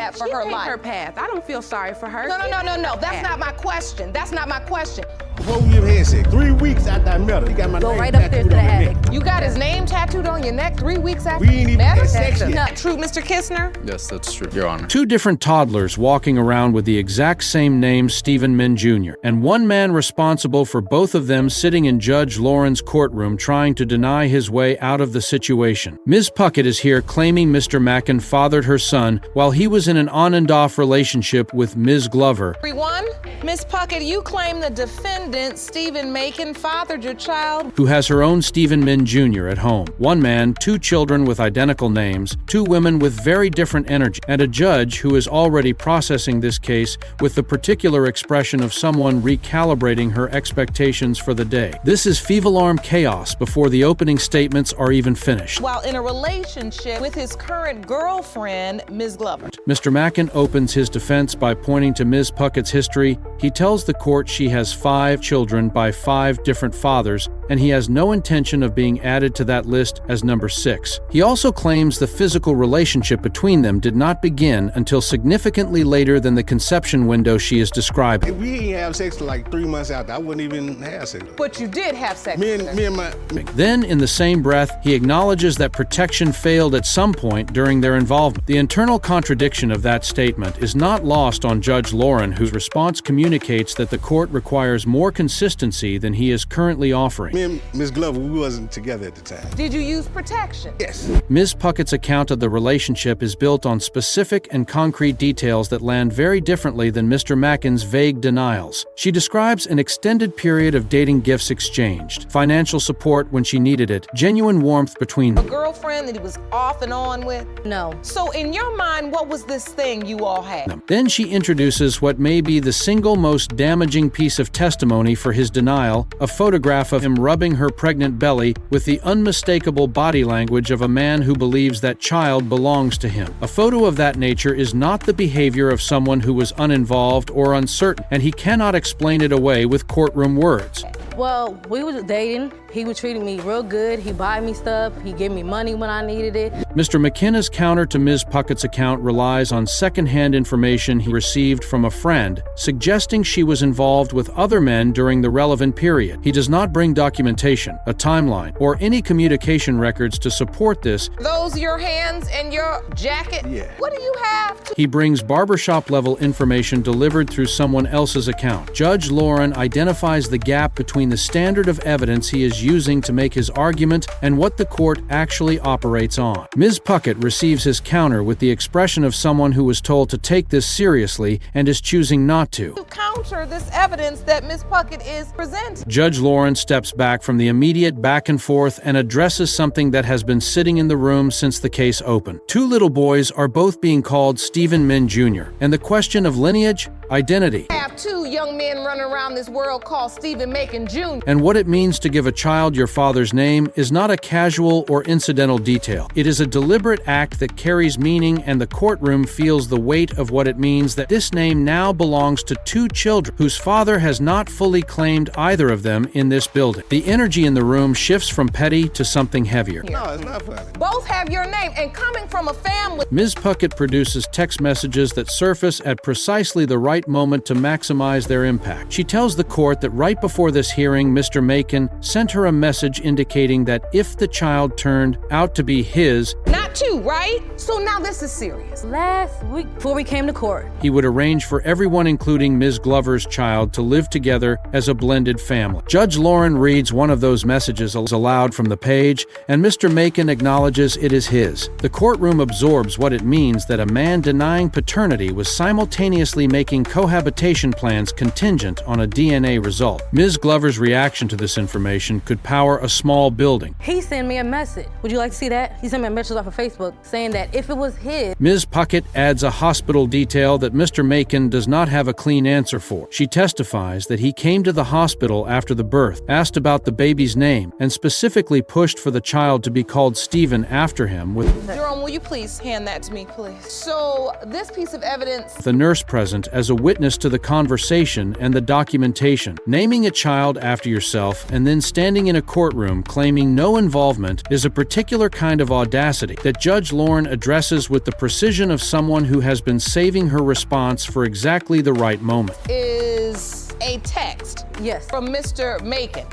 that for her life. Her path. I don't feel sorry for her. No. That's not my question. That's not my question. What was your head said? 3 weeks after I met her, he got my name right upstairs to the attic. You got his name tattooed on your neck 3 weeks after We ain't even met her? had sex yet. Not true, Mr. Kistner? Yes, that's true, Your Honor. Two different toddlers walking around with the exact same name, Stephen Min Jr., and one man responsible for both of them sitting in Judge Lauren's courtroom trying to deny his way out of the situation. Ms. Puckett is here claiming Mr. Mackin fathered her son while he was in an on-and-off relationship with Ms. Glover. Everyone, Ms. Puckett, you claim the defendant, Stephen Macon, fathered your child. Who has her own Stephen Min Jr. at home. One man, two children with identical names, two women with very different energy, and a judge who is already processing this case with the particular expression of someone recalibrating her expectations for the day. This is FEV-alarm chaos before the opening statements are even finished. While in a relationship with his current girlfriend, Ms. Glover. Mr. Mackin opens his defense by pointing to Ms. Puckett's history. He tells the court she has 5 children by 5 different fathers, and he has no intention of being added to that list as number 6. He also claims the physical relationship between them did not begin until significantly later than the conception window she is describing. If we ain't have sex till like 3 months after, I wouldn't even have sex. But you did have sex. Me and my... Then, in the same breath, he acknowledges that protection failed at some point during their involvement. The internal contradiction of that statement is not lost on Judge Lauren, whose response communicates that the court requires more consistency than he is currently offering. Me and Ms. Glover, we wasn't together at the time. Did you use protection? Yes. Ms. Puckett's account of the relationship is built on specific and concrete details that land very differently than Mr. Mackin's vague denials. She describes an extended period of dating gifts exchanged, financial support when she needed it, genuine warmth between them. A girlfriend that he was off and on with? No. So in your mind, what was this thing you all had? Then she introduces what may be the single most damaging piece of testimony for his denial, a photograph of him rubbing her pregnant belly with the unmistakable body language of a man who believes that child belongs to him. A photo of that nature is not the behavior of someone who was uninvolved or uncertain, and he cannot explain it away with courtroom words. Well, we was dating. He was treating me real good. He buy me stuff. He gave me money when I needed it. Mr. McKenna's counter to Ms. Puckett's account relies on secondhand information he received from a friend, suggesting she was involved with other men during the relevant period. He does not bring documentation, a timeline, or any communication records to support this. Those your hands and your jacket? Yeah. What do you have? He brings barbershop-level information delivered through someone else's account. Judge Lauren identifies the gap between the standard of evidence he is using to make his argument and what the court actually operates on. Ms. Puckett receives his counter with the expression of someone who was told to take this seriously and is choosing not to. To counter this evidence that Ms. Puckett is presenting. Judge Lauren steps back from the immediate back and forth and addresses something that has been sitting in the room since the case opened. 2 little boys are both being called Stephen Min Jr., and the question of lineage, identity, I have 2 young men running around this world called Stephen Macon Jr. and what it means to give a child your father's name is not a casual or incidental detail. It is a deliberate act that carries meaning, and the courtroom feels the weight of what it means that this name now belongs to 2 children whose father has not fully claimed either of them in this building. The energy in the room shifts from petty to something heavier. No, it's not funny. Both have your name, and coming from a family. Ms. Puckett produces text messages that surface at precisely the right moment to maximize their impact. She tells the court that right before this hearing, Mr. Macon sent her a message indicating that if the child turned out to be his, Not 2, right? So now this is serious. Last week, before we came to court, he would arrange for everyone, including Ms. Glover's child, to live together as a blended family. Judge Lauren reads one of those messages aloud from the page, and Mr. Macon acknowledges it is his. The courtroom absorbs what it means that a man denying paternity was simultaneously making cohabitation plans contingent on a DNA result. Ms. Glover's reaction to this information could power a small building. he sent me a message. Would you like to see that? He sent me a message off of Facebook saying that if it was his, Ms. Puckett adds a hospital detail that Mr. Macon does not have a clean answer for. She testifies that he came to the hospital after the birth, asked about the baby's name, and specifically pushed for the child to be called Stephen after him, with Jerome, will you please hand that to me, please? So this piece of evidence. the nurse present as a witness to the conversation and the documentation. Naming a child after yourself and then standing in a courtroom claiming no involvement is a particular kind of audacity that that Judge Lauren addresses with the precision of someone who has been saving her response for exactly the right moment. Is a text Yes. from Mr. Macon.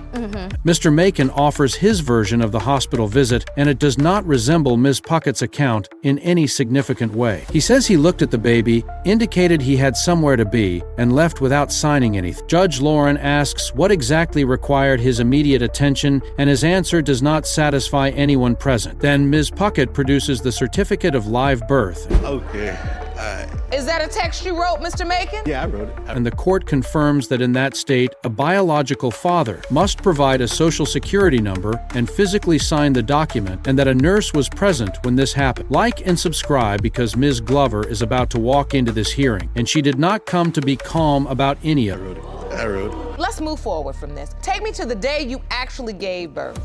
Mr. Macon offers his version of the hospital visit, and it does not resemble Ms. Puckett's account in any significant way. He says he looked at the baby, indicated he had somewhere to be, and left without signing anything. Judge Lauren asks what exactly required his immediate attention, and his answer does not satisfy anyone present. Then Ms. Puckett produces the certificate of live birth. Okay. Is that a text you wrote, Mr. Macon? Yeah, I wrote it. And the court confirms that in that state, a biological father must provide a social security number and physically sign the document, and that a nurse was present when this happened. Like and subscribe, because Ms. Glover is about to walk into this hearing, and she did not come to be calm about any of it. I wrote it. Let's move forward from this. Take me to the day you actually gave birth.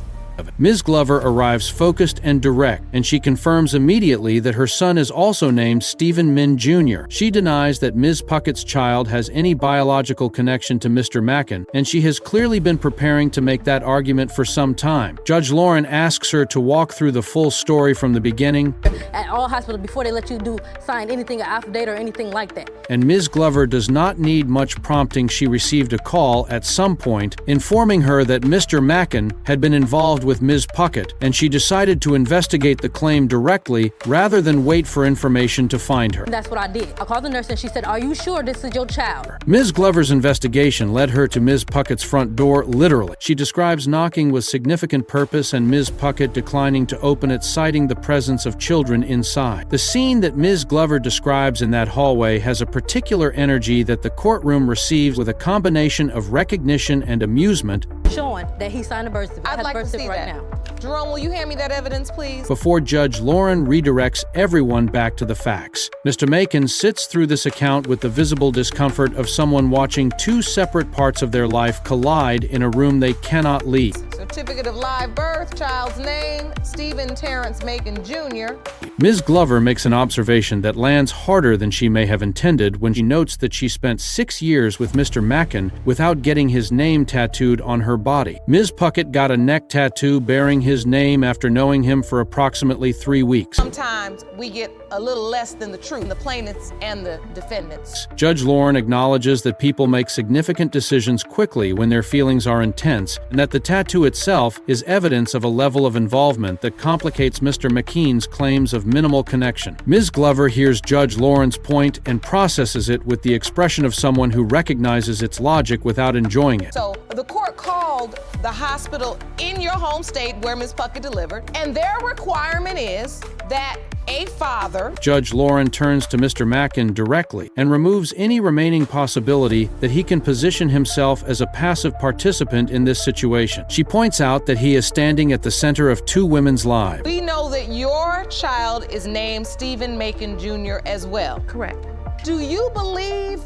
Ms. Glover arrives focused and direct, and she confirms immediately that her son is also named Stephen Min Jr. She denies that Ms. Puckett's child has any biological connection to Mr. Macon, and she has clearly been preparing to make that argument for some time. Judge Lauren asks her to walk through the full story from the beginning. At all hospitals, before they let you sign anything, an affidavit or anything like that. And Ms. Glover does not need much prompting. She received a call at some point informing her that Mr. Macon had been involved with Ms. Puckett, and she decided to investigate the claim directly rather than wait for information to find her. And that's what I did. I called the nurse and she said, "Are you sure this is your child?" Ms. Glover's investigation led her to Ms. Puckett's front door, literally. She describes knocking with significant purpose and Ms. Puckett declining to open it, citing the presence of children inside. The scene that Ms. Glover describes in that hallway has a particular energy that the courtroom receives, with a combination of recognition and amusement, Showing that he signed a birth certificate. I'd like to see right that. now. Jerome, will you hand me that evidence, please? before Judge Lauren redirects everyone back to the facts. Mr. Macon sits through this account with the visible discomfort of someone watching two separate parts of their life collide in a room they cannot leave. Certificate of live birth, child's name, Stephen Terrence Macon Jr. Ms. Glover makes an observation that lands harder than she may have intended when she notes that she spent 6 years with Mr. Macon without getting his name tattooed on her body. Ms. Puckett got a neck tattoo bearing his name after knowing him for approximately 3 weeks. Sometimes we get a little less than the truth, the plaintiffs and the defendants. Judge Lauren acknowledges that people make significant decisions quickly when their feelings are intense, and that the tattoo itself is evidence of a level of involvement that complicates Mr. McKean's claims of minimal connection. Ms. Glover hears Judge Lauren's point and processes it with the expression of someone who recognizes its logic without enjoying it. So the court called the hospital in your home state where Ms. Puckett delivered, and their requirement is that a father. Judge Lauren turns to Mr. Macon directly and removes any remaining possibility that he can position himself as a passive participant in this situation. She points out that he is standing at the center of two women's lives. We know that your child is named Stephen Macon Jr. as well. Correct. Do you believe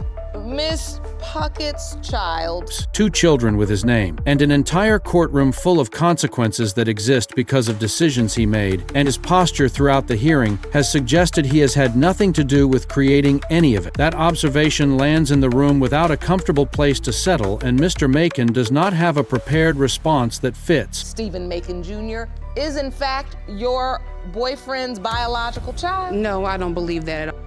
Miss Puckett's child? Two children with his name, and an entire courtroom full of consequences that exist because of decisions he made, and his posture throughout the hearing has suggested he has had nothing to do with creating any of it. That observation lands in the room without a comfortable place to settle, and Mr. Macon does not have a prepared response that fits. Stephen Macon Jr. is in fact your boyfriend's biological child? No, I don't believe that at all.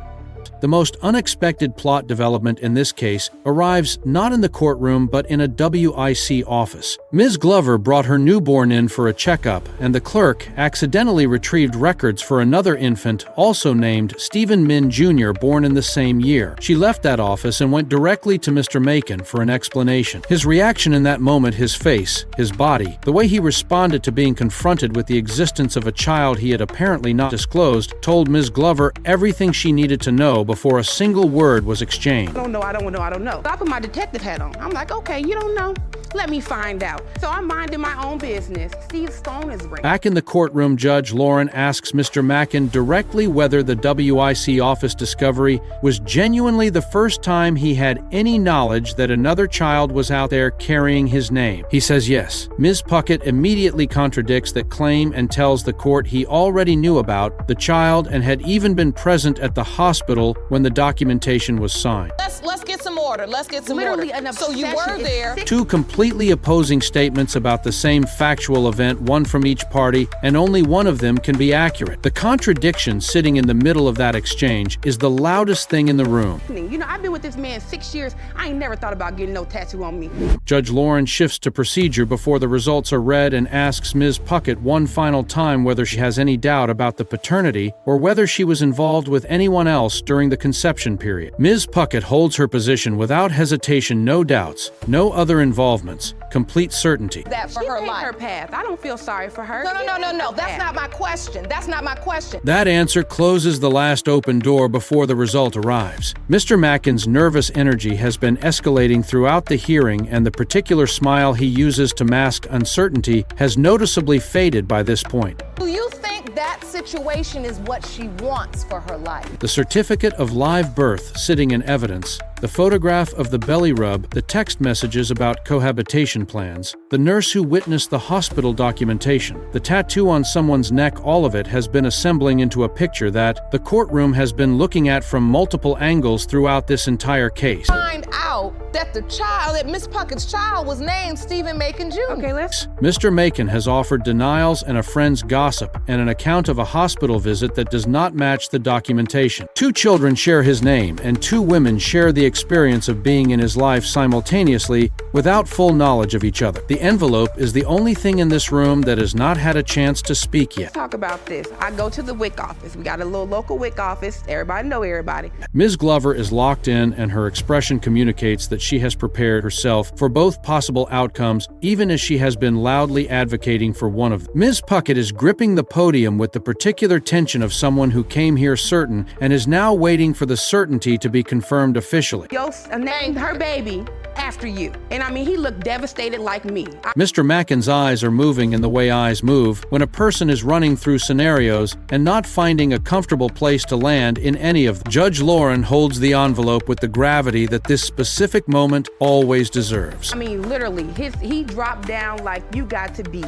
The most unexpected plot development in this case arrives not in the courtroom but in a WIC office. Ms. Glover brought her newborn in for a checkup, and the clerk accidentally retrieved records for another infant also named Stephen Min Jr., born in the same year. She left that office and went directly to Mr. Macon for an explanation. His reaction in that moment, his face, his body, the way he responded to being confronted with the existence of a child he had apparently not disclosed, told Ms. Glover everything she needed to know before a single word was exchanged. I don't know. I put my detective hat on. I'm like, okay, you don't know? Let me find out. So I'm minding my own business. Steve Stone is ringing. Back in the courtroom, Judge Lauren asks Mr. Macon directly whether the WIC office discovery was genuinely the first time he had any knowledge that another child was out there carrying his name. He says yes. Ms. Puckett immediately contradicts that claim and tells the court he already knew about the child and had even been present at the hospital when the documentation was signed. Let's get some more order. Let's get some Literally order. an So you obsession. were It's there. sick. Two completely opposing statements about the same factual event, one from each party, and only one of them can be accurate. The contradiction sitting in the middle of that exchange is the loudest thing in the room. You know, I've been with this man 6 years. I ain't never thought about getting no tattoo on me. Judge Lauren shifts to procedure before the results are read and asks Ms. Puckett one final time whether she has any doubt about the paternity or whether she was involved with anyone else during the conception period. Ms. Puckett holds her position without hesitation, no doubts, no other involvements, complete certainty. That for She her made life. her path. I don't feel sorry for her. No. She made her That's path. not my question. That's not my question. That answer closes the last open door before the result arrives. Mr. Mackin's nervous energy has been escalating throughout the hearing, and the particular smile he uses to mask uncertainty has noticeably faded by this point. Do you think that situation is what she wants for her life? The certificate of live birth sitting in evidence, the photograph of the belly rub, the text messages about cohabitation plans, the nurse who witnessed the hospital documentation, the tattoo on someone's neck, all of it has been assembling into a picture that the courtroom has been looking at from multiple angles throughout this entire case. Find out that that Miss Puckett's child was named Stephen Macon Jr. Okay, let's. Mr. Macon has offered denials and a friend's gossip and an account of a hospital visit that does not match the documentation. Two children share his name, and two women share the experience of being in his life simultaneously without full knowledge of each other. The envelope is the only thing in this room that has not had a chance to speak yet. Talk about this. I go to the WIC office. We got a little local WIC office. Everybody know everybody. Ms. Glover is locked in, and her expression communicates that she has prepared herself for both possible outcomes, even as she has been loudly advocating for one of them. Ms. Puckett is gripping the podium with the particular tension of someone who came here certain and is now waiting for the certainty to be confirmed officially. Yo, named her baby after you. And I mean, he looked devastated like me. Mr. Mackin's eyes are moving in the way eyes move when a person is running through scenarios and not finding a comfortable place to land in any of them. Judge Lauren holds the envelope with the gravity that this specific moment always deserves. I mean, literally, he dropped down like you got to be.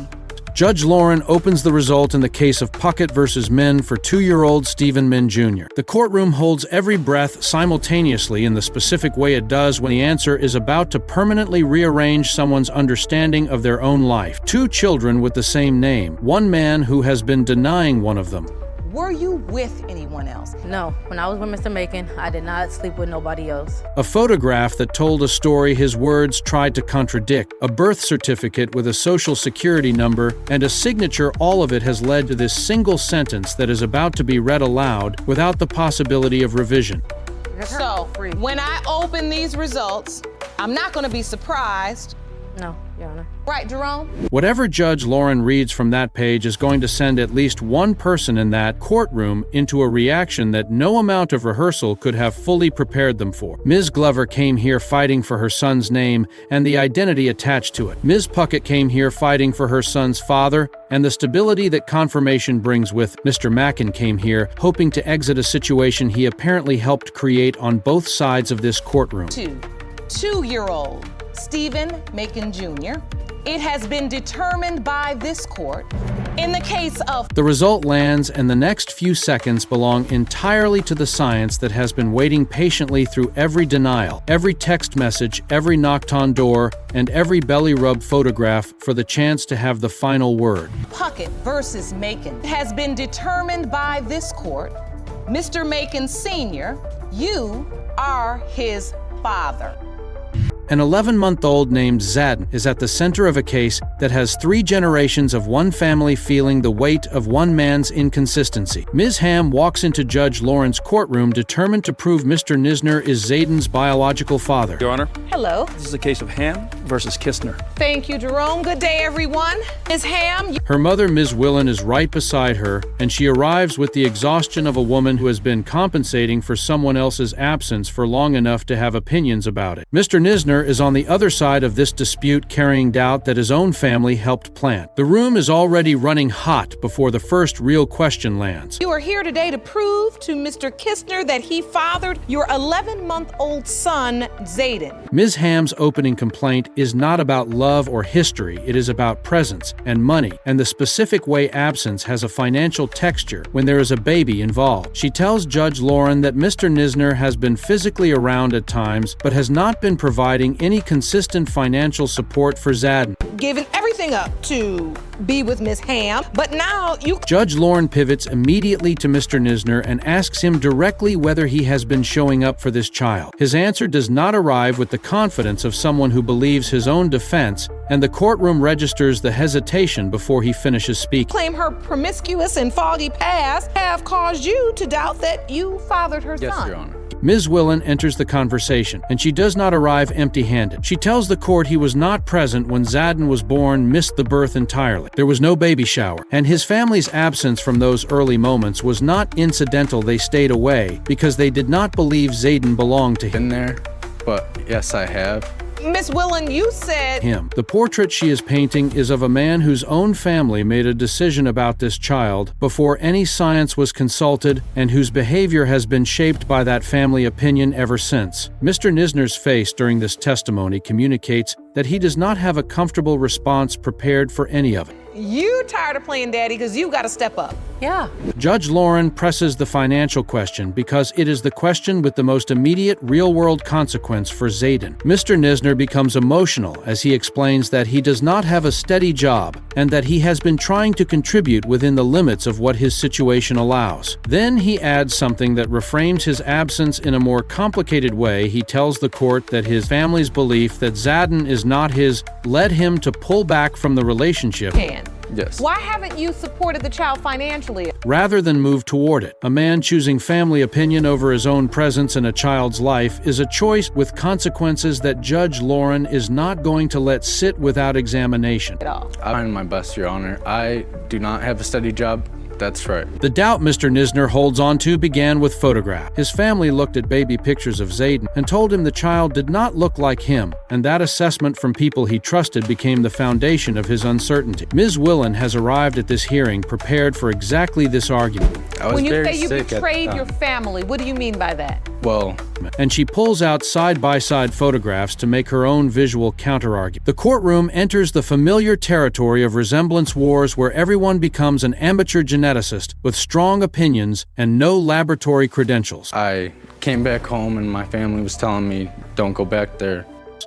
Judge Lauren opens the result in the case of Puckett versus Min for 2-year-old Stephen Min Jr. The courtroom holds every breath simultaneously in the specific way it does when the answer is about to permanently rearrange someone's understanding of their own life. Two children with the same name, one man who has been denying one of them. Were you with anyone else? No, when I was with Mr. Macon, I did not sleep with nobody else. A photograph that told a story his words tried to contradict, a birth certificate with a social security number, and a signature. All of it has led to this single sentence that is about to be read aloud without the possibility of revision. So, when I open these results, I'm not going to be surprised. No, Your Honor. Right, Jerome? Whatever Judge Lauren reads from that page is going to send at least one person in that courtroom into a reaction that no amount of rehearsal could have fully prepared them for. Ms. Glover came here fighting for her son's name and the identity attached to it. Ms. Puckett came here fighting for her son's father and the stability that confirmation brings with. Mr. Mackin came here hoping to exit a situation he apparently helped create on both sides of this courtroom. Two-year-old Stephen Macon Jr. It has been determined by this court in the case of... The result lands, and the next few seconds belong entirely to the science that has been waiting patiently through every denial, every text message, every knocked on door, and every belly rub photograph for the chance to have the final word. Puckett versus Macon has been determined by this court. Mr. Macon Sr., you are his father. An 11-month-old named Zadden is at the center of a case that has 3 generations of one family feeling the weight of one man's inconsistency. Ms. Ham walks into Judge Lauren's courtroom determined to prove Mr. Nisner is Zayden's biological father. Your Honor, Hello. this is a case of Ham versus Kistner. Thank you, Jerome. Good day, everyone. Ms. Ham, Her mother, Ms. Willen, is right beside her, and she arrives with the exhaustion of a woman who has been compensating for someone else's absence for long enough to have opinions about it. Mr. Nisner is on the other side of this dispute, carrying doubt that his own family helped plant. The room is already running hot before the first real question lands. you are here today to prove to Mr. Kistner that he fathered your 11-month-old son, Zayden. Ms. Ham's opening complaint is not about love or history, it is about presence and money and the specific way absence has a financial texture when there is a baby involved. She tells Judge Lauren that Mr. Nisner has been physically around at times but has not been providing any consistent financial support for Zadden. Given everything up to be with Miss Ham, but now you... Judge Lauren pivots immediately to Mr. Nisner and asks him directly whether he has been showing up for this child. His answer does not arrive with the confidence of someone who believes his own defense, and the courtroom registers the hesitation before he finishes speaking. Claim her promiscuous and foggy past have caused you to doubt that you fathered her son. Yes, Your Honor. Ms. Willen enters the conversation, and she does not arrive empty-handed. She tells the court he was not present when Zadden was born, missed the birth entirely. There was no baby shower, and his family's absence from those early moments was not incidental. They stayed away because they did not believe Zadden belonged to him. Been there, but yes, I have. Miss Willen, you said... The portrait she is painting is of a man whose own family made a decision about this child before any science was consulted and whose behavior has been shaped by that family opinion ever since. Mr. Nisner's face during this testimony communicates that he does not have a comfortable response prepared for any of it. You tired of playing daddy because you got to step up. Yeah. Judge Lauren presses the financial question because it is the question with the most immediate real-world consequence for Zadden. Mr. Nisner becomes emotional as he explains that he does not have a steady job and that he has been trying to contribute within the limits of what his situation allows. Then he adds something that reframes his absence in a more complicated way. He tells the court that his family's belief that Zadden is not his led him to pull back from the relationship. Yes. Why haven't you supported the child financially? Rather than move toward it. A man choosing family opinion over his own presence in a child's life is a choice with consequences that Judge Lauren is not going to let sit without examination. I'm trying my best, Your Honor. I do not have a steady job. That's right. The doubt Mr. Nisner holds on to began with photograph. His family looked at baby pictures of Zadden and told him the child did not look like him, and that assessment from people he trusted became the foundation of his uncertainty. Ms. Willen has arrived at this hearing prepared for exactly this argument. When you say you betrayed your family, what do you mean by that? Well, and she pulls out side-by-side photographs to make her own visual counterargument. The courtroom enters the familiar territory of resemblance wars where everyone becomes an amateur geneticist with strong opinions and no laboratory credentials. I came back home and my family was telling me, don't go back there.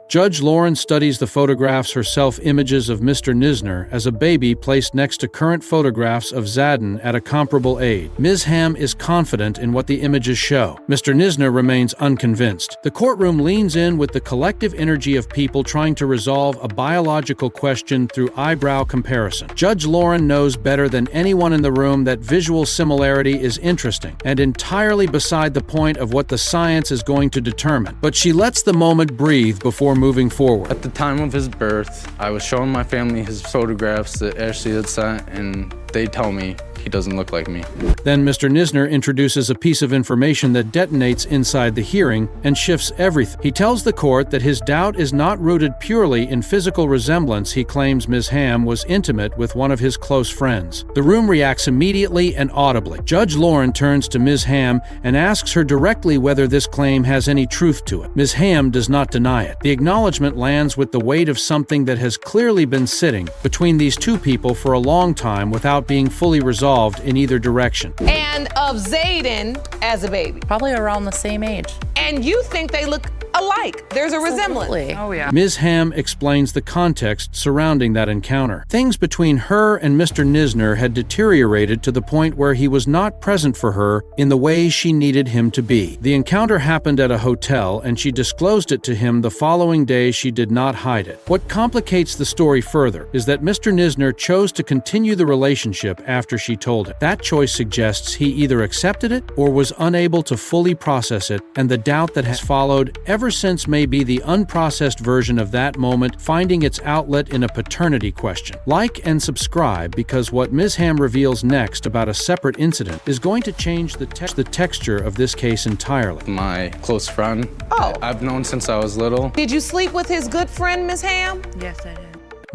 Judge Lauren studies the photographs herself, images of Mr. Nisner as a baby placed next to current photographs of Zadden at a comparable age. Ms. Ham is confident in what the images show. Mr. Nisner remains unconvinced. The courtroom leans in with the collective energy of people trying to resolve a biological question through eyebrow comparison. Judge Lauren knows better than anyone in the room that visual similarity is interesting and entirely beside the point of what the science is going to determine. But she lets the moment breathe before moving forward. At the time of his birth, I was showing my family his photographs that Ashley had sent, and they tell me he doesn't look like me. Then Mr. Nisner introduces a piece of information that detonates inside the hearing and shifts everything. He tells the court that his doubt is not rooted purely in physical resemblance. He claims Ms. Ham was intimate with one of his close friends. The room reacts immediately and audibly. Judge Lauren turns to Ms. Ham and asks her directly whether this claim has any truth to it. Ms. Ham does not deny it. The acknowledgement lands with the weight of something that has clearly been sitting between these two people for a long time without being fully resolved in either direction. And of Zadden as a baby. Probably around the same age. And you think they look alike. There's a resemblance. Oh, yeah. Ms. Ham explains the context surrounding that encounter. Things between her and Mr. Nisner had deteriorated to the point where he was not present for her in the way she needed him to be. The encounter happened at a hotel, and she disclosed it to him the following day. She did not hide it. What complicates the story further is that Mr. Nisner chose to continue the relationship after she told him. That choice suggests he either accepted it or was unable to fully process it, and the doubt that has followed ever since may be the unprocessed version of that moment finding its outlet in a paternity question. Like and subscribe, because what Ms. Ham reveals next about a separate incident is going to change the texture of this case entirely. My close friend, Oh. I've known since I was little. Did you sleep with his good friend, Miss Ham? Yes, I did.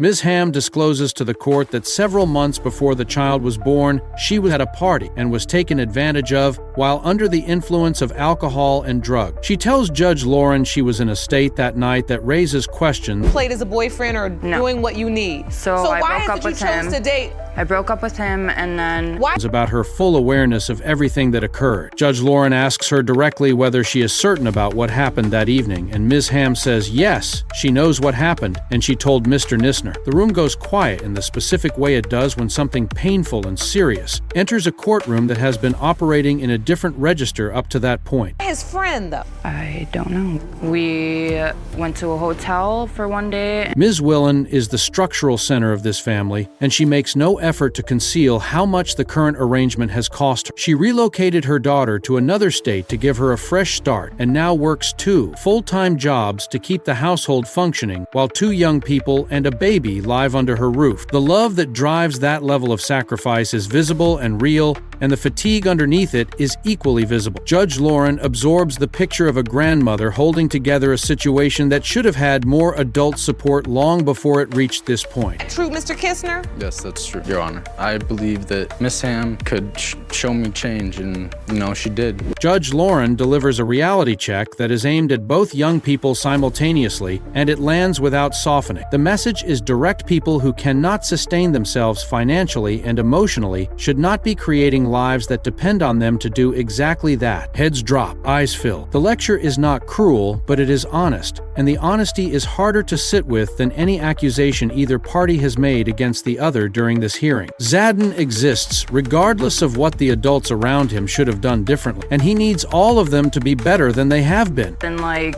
Ms. Ham discloses to the court that several months before the child was born, she was at a party and was taken advantage of while under the influence of alcohol and drugs. She tells Judge Lauren she was in a state that night that raises questions. Played as a boyfriend or doing what you need. So I why broke up is it you with chose him. to date? I broke up with him, and then Why? About her full awareness of everything that occurred. Judge Lauren asks her directly whether she is certain about what happened that evening, and Ms. Ham says yes, she knows what happened, and she told Mr. Nisner. The room goes quiet in the specific way it does when something painful and serious enters a courtroom that has been operating in a different register up to that point. His friend, though. I don't know. We went to a hotel for one day. Ms. Willen is the structural center of this family, and she makes no effort to conceal how much the current arrangement has cost her. She relocated her daughter to another state to give her a fresh start and now works 2 full-time jobs to keep the household functioning while 2 young people and a baby live under her roof. The love that drives that level of sacrifice is visible and real, and the fatigue underneath it is equally visible. Judge Lauren absorbs the picture of a grandmother holding together a situation that should have had more adult support long before it reached this point. True, Mr. Kistner? Yes, that's true, Your Honor. I believe that Miss Ham could show me change, and, she did. Judge Lauren delivers a reality check that is aimed at both young people simultaneously, and it lands without softening. The message is direct: people who cannot sustain themselves financially and emotionally should not be creating lives that depend on them to do exactly that. Heads drop, eyes fill. The lecture is not cruel, but it is honest, and the honesty is harder to sit with than any accusation either party has made against the other during this hearing. Zadden exists regardless of what the adults around him should have done differently, and he needs all of them to be better than they have been. In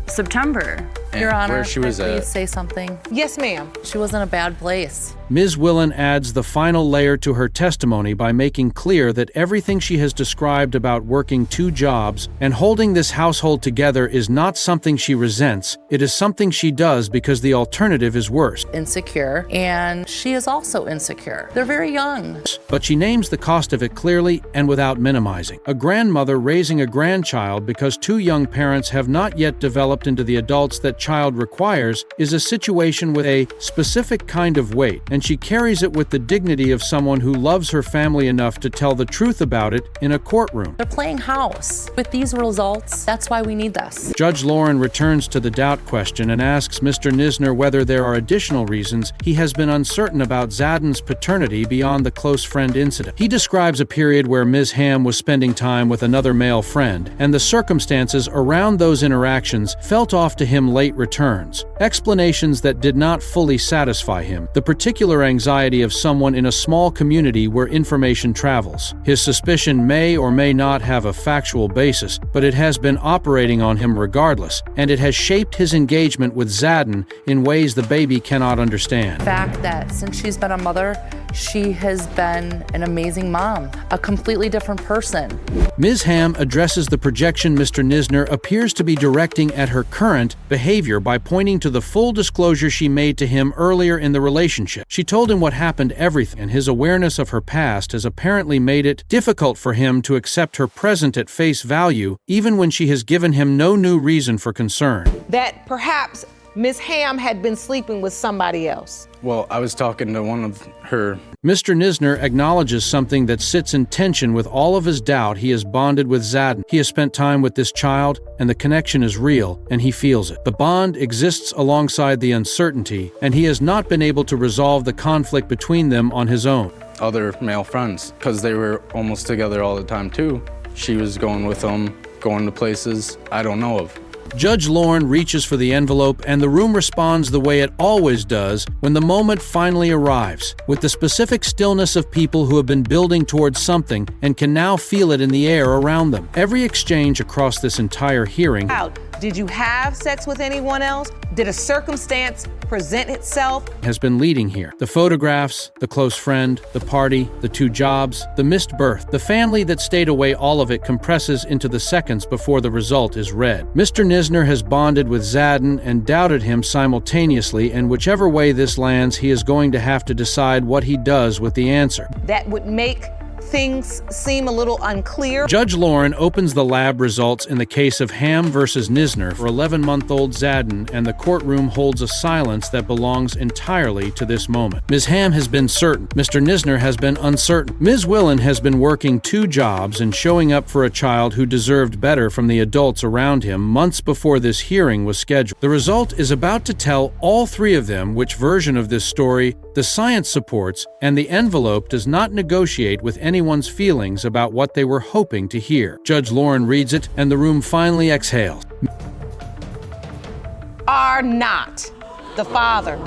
September. Your Honor, where she can I was at. please say something? Yes, ma'am. She was in a bad place. Ms. Willen adds the final layer to her testimony by making clear that everything she has described about working 2 jobs and holding this household together is not something she resents. It is something she does because the alternative is worse. Insecure, and she is also insecure. They're very young. But she names the cost of it clearly and without minimizing. A grandmother raising a grandchild because 2 young parents have not yet developed into the adults that child requires is a situation with a specific kind of weight, and she carries it with the dignity of someone who loves her family enough to tell the truth about it in a courtroom. They're playing house. With these results, that's why we need this. Judge Lauren returns to the doubt question and asks Mr. Nisner whether there are additional reasons he has been uncertain about Zadden's paternity beyond the close friend incident. He describes a period where Ms. Ham was spending time with another male friend, and the circumstances around those interactions felt off to him late returns. Explanations that did not fully satisfy him. The particular anxiety of someone in a small community where information travels. His suspicion may or may not have a factual basis, but it has been operating on him regardless, and it has shaped his engagement with Zadden in ways the baby cannot understand. The fact that since she's been a mother, she has been an amazing mom, a completely different person. Ms. Ham addresses the projection Mr. Nisner appears to be directing at her current behavior by pointing to the full disclosure she made to him earlier in the relationship. She told him what happened everything, and his awareness of her past has apparently made it difficult for him to accept her present at face value, even when she has given him no new reason for concern. That perhaps Miss Ham had been sleeping with somebody else. Well, I was talking to one of her. Mr. Nisner acknowledges something that sits in tension with all of his doubt he has bonded with Zadden. He has spent time with this child, and the connection is real, and he feels it. The bond exists alongside the uncertainty, and he has not been able to resolve the conflict between them on his own. Other male friends, because they were almost together all the time too. She was going with them, going to places I don't know of. Judge Lauren reaches for the envelope, and the room responds the way it always does when the moment finally arrives, with the specific stillness of people who have been building towards something and can now feel it in the air around them. Every exchange across this entire hearing. Did you have sex with anyone else? Did a circumstance present itself? Has been leading here. The photographs, the close friend, the party, the 2 jobs, the missed birth. The family that stayed away, all of it compresses into the seconds before the result is read. Mr. Nisner has bonded with Zadden and doubted him simultaneously, and whichever way this lands, he is going to have to decide what he does with the answer. That would make things seem a little unclear. Judge Lauren opens the lab results in the case of Ham versus Nisner for 11-month-old Zadden, and the courtroom holds a silence that belongs entirely to this moment. Ms. Ham has been certain. Mr. Nisner has been uncertain. Ms. Willen has been working 2 jobs and showing up for a child who deserved better from the adults around him months before this hearing was scheduled. The result is about to tell all 3 of them which version of this story the science supports, and the envelope does not negotiate with anyone's feelings about what they were hoping to hear. Judge Lauren reads it, and the room finally exhales. Are not the father.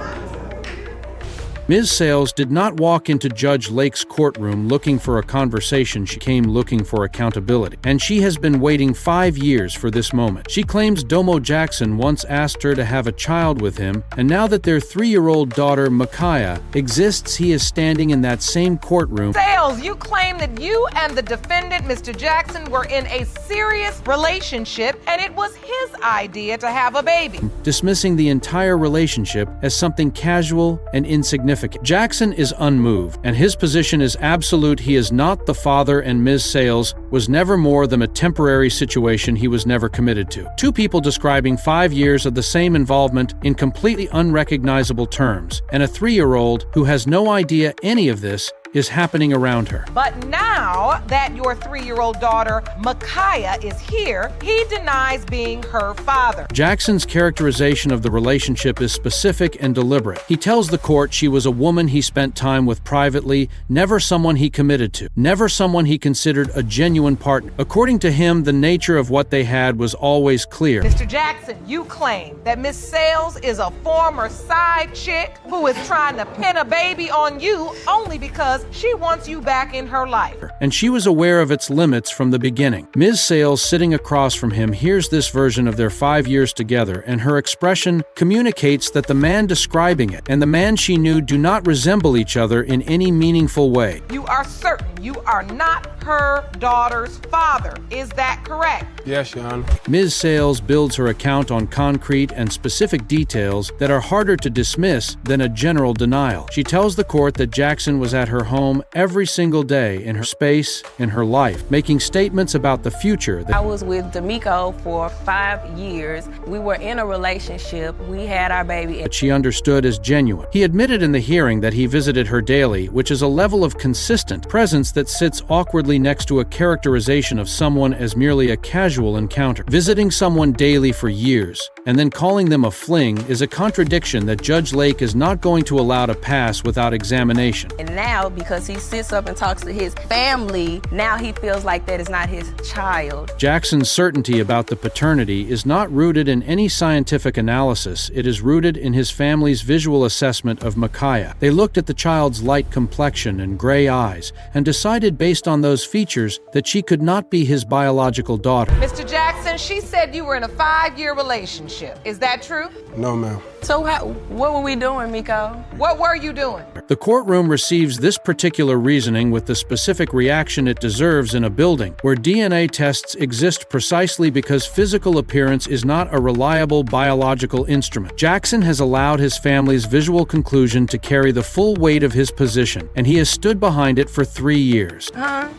Ms. Sales did not walk into Judge Lake's courtroom looking for a conversation. She came looking for accountability. And she has been waiting 5 years for this moment. She claims Domo Jackson once asked her to have a child with him, and now that their 3-year-old daughter, Micaiah, exists, he is standing in that same courtroom. Sales, you claim that you and the defendant, Mr. Jackson, were in a serious relationship, and it was his idea to have a baby. Dismissing the entire relationship as something casual and insignificant. Jackson is unmoved, and his position is absolute. He is not the father, and Ms. Sales was never more than a temporary situation he was never committed to. 2 people describing 5 years of the same involvement in completely unrecognizable terms, and a 3-year-old who has no idea any of this is happening around her. But now that your 3-year-old daughter, Micaiah, is here, he denies being her father. Jackson's characterization of the relationship is specific and deliberate. He tells the court she was a woman he spent time with privately, never someone he committed to, never someone he considered a genuine partner. According to him, the nature of what they had was always clear. Mr. Jackson, you claim that Miss Sales is a former side chick who is trying to pin a baby on you only because she wants you back in her life. And she was aware of its limits from the beginning. Ms. Sales, sitting across from him, hears this version of their 5 years together, and her expression communicates that the man describing it and the man she knew do not resemble each other in any meaningful way. You are certain you are not her daughter's father. Is that correct? Yes, Your Honor. Ms. Sales builds her account on concrete and specific details that are harder to dismiss than a general denial. She tells the court that Jackson was at her home every single day in her space, in her life, making statements about the future. I was with D'Amico for 5 years. We were in a relationship. We had our baby. That she understood as genuine. He admitted in the hearing that he visited her daily, which is a level of consistent presence that sits awkwardly next to a characterization of someone as merely a casual encounter. Visiting someone daily for years and then calling them a fling is a contradiction that Judge Lake is not going to allow to pass without examination. And now, because he sits up and talks to his family, now he feels like that is not his child. Jackson's certainty about the paternity is not rooted in any scientific analysis. It is rooted in his family's visual assessment of Micaiah. They looked at the child's light complexion and gray eyes and decided based on those features that she could not be his biological daughter. Mr. Jackson, she said you were in a 5-year relationship. Is that true? No, ma'am. So what were we doing, Miko? What were you doing? The courtroom receives this particular reasoning with the specific reaction it deserves in a building where DNA tests exist precisely because physical appearance is not a reliable biological instrument. Jackson has allowed his family's visual conclusion to carry the full weight of his position, and he has stood behind it for 3 years.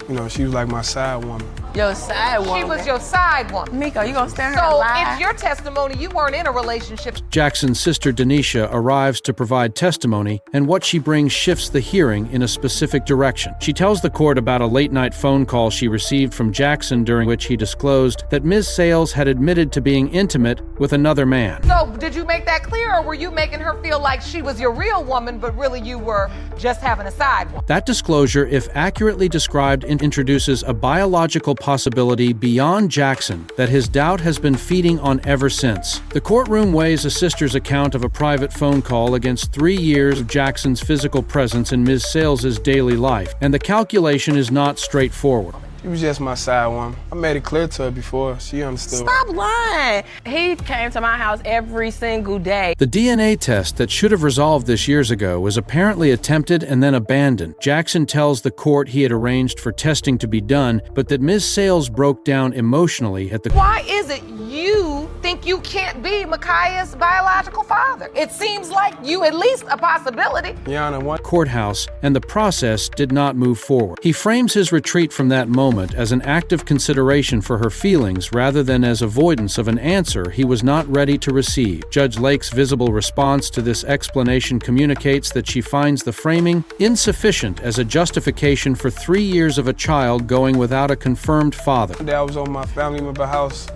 You know, she was like my side woman. Your side woman. She was your side woman. Miko, you gonna stand her So alive? it's your testimony you weren't in a relationship. Jackson's sister Denisha arrives to provide testimony, and what she brings shifts the hearing in a specific direction. She tells the court about a late-night phone call she received from Jackson during which he disclosed that Ms. Sales had admitted to being intimate with another man. So did you make that clear, or were you making her feel like she was your real woman, but really you were just having a side one? That disclosure, if accurately described, introduces a biological possibility beyond Jackson that his doubt has been feeding on ever since. The courtroom weighs a sister's account of a private phone call against 3 years of Jackson's physical presence in Ms. Sales's daily life, and the calculation is not straightforward. She was just my side woman. I made it clear to her before. She understood. Stop lying. He came to my house every single day. The DNA test that should have resolved this years ago was apparently attempted and then abandoned. Jackson tells the court he had arranged for testing to be done, but that Ms. Sales broke down emotionally at the... Why is it you think think you can't be Ma'Khia's biological father. It seems like you at least a possibility. Your Honor, one Courthouse, and the process did not move forward. He frames his retreat from that moment as an act of consideration for her feelings rather than as avoidance of an answer he was not ready to receive. Judge Lake's visible response to this explanation communicates that she finds the framing insufficient as a justification for 3 years of a child going without a confirmed father. day I was over my family member house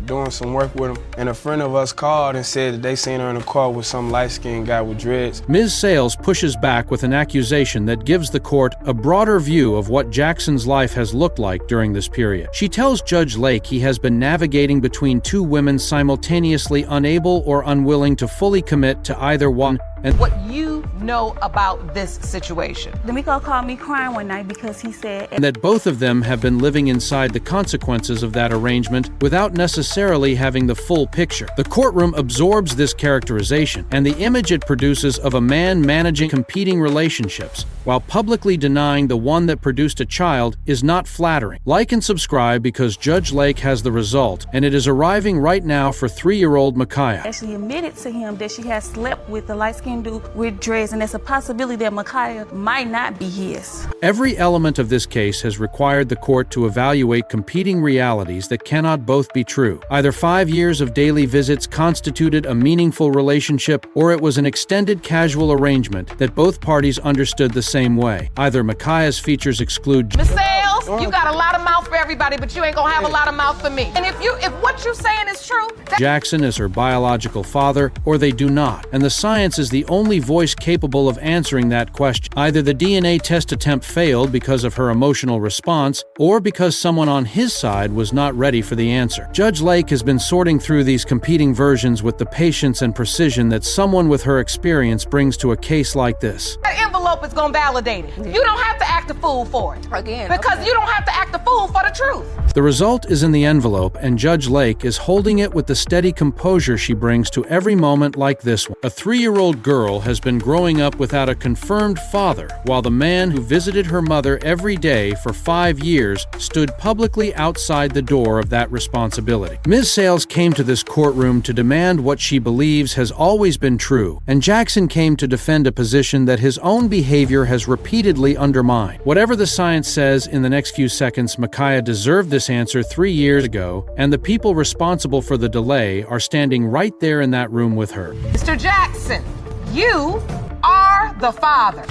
doing some work with him, and a friend of us called and said that they seen her in a car with some light-skinned guy with dreads. Ms. Sales pushes back with an accusation that gives the court a broader view of what Jackson's life has looked like during this period. She tells Judge Lake he has been navigating between two women simultaneously unable or unwilling to fully commit to either one, and What you know about this situation. D'Amico called me crying one night because he said that both of them have been living inside the consequences of that arrangement without necessarily having the full picture. The courtroom absorbs this characterization and the image it produces of a man managing competing relationships while publicly denying the one that produced a child is not flattering. Like and subscribe because Judge Lake has the result, and it is arriving right now for 3-year-old Ma'Khia. actually admitted to him that she has slept with the light-skinned dude with dreads, and there's a possibility that Ma'Khia might not be his. Every element of this case has required the court to evaluate competing realities that cannot both be true. Either 5 years of daily visits constituted a meaningful relationship, or it was an extended casual arrangement that both parties understood the same way. Either Ma'Khia's features exclude Miss Sales, you got a lot of mouth for everybody, but you ain't gonna have a lot of mouth for me. And if what you're saying is true, Jackson as her biological father, or they do not, and the science is the only voice capable of answering that question. Either the DNA test attempt failed because of her emotional response, or because someone on his side was not ready for the answer. Judge Lake has been sorting through these competing versions with the patience and precision that someone with her experience brings to a case like this. that envelope is gonna validate it. You don't have to act a fool for it. Again, Because you don't have to act a fool for the truth. The result is in the envelope, and Judge Lake is holding it with the steady composure she brings to every moment like this one. A 3-year-old girl has been growing up without a confirmed father, while the man who visited her mother every day for 5 years stood publicly outside the door of that responsibility. Ms. Sales came to this courtroom to demand what she believes has always been true, and Jackson came to defend a position that his own behavior has repeatedly undermined. Whatever the science says in the next few seconds, Ma'Khia deserved this answer 3 years ago, and the people responsible for the delay are standing right there in that room with her. Mr. Jackson, you are the father.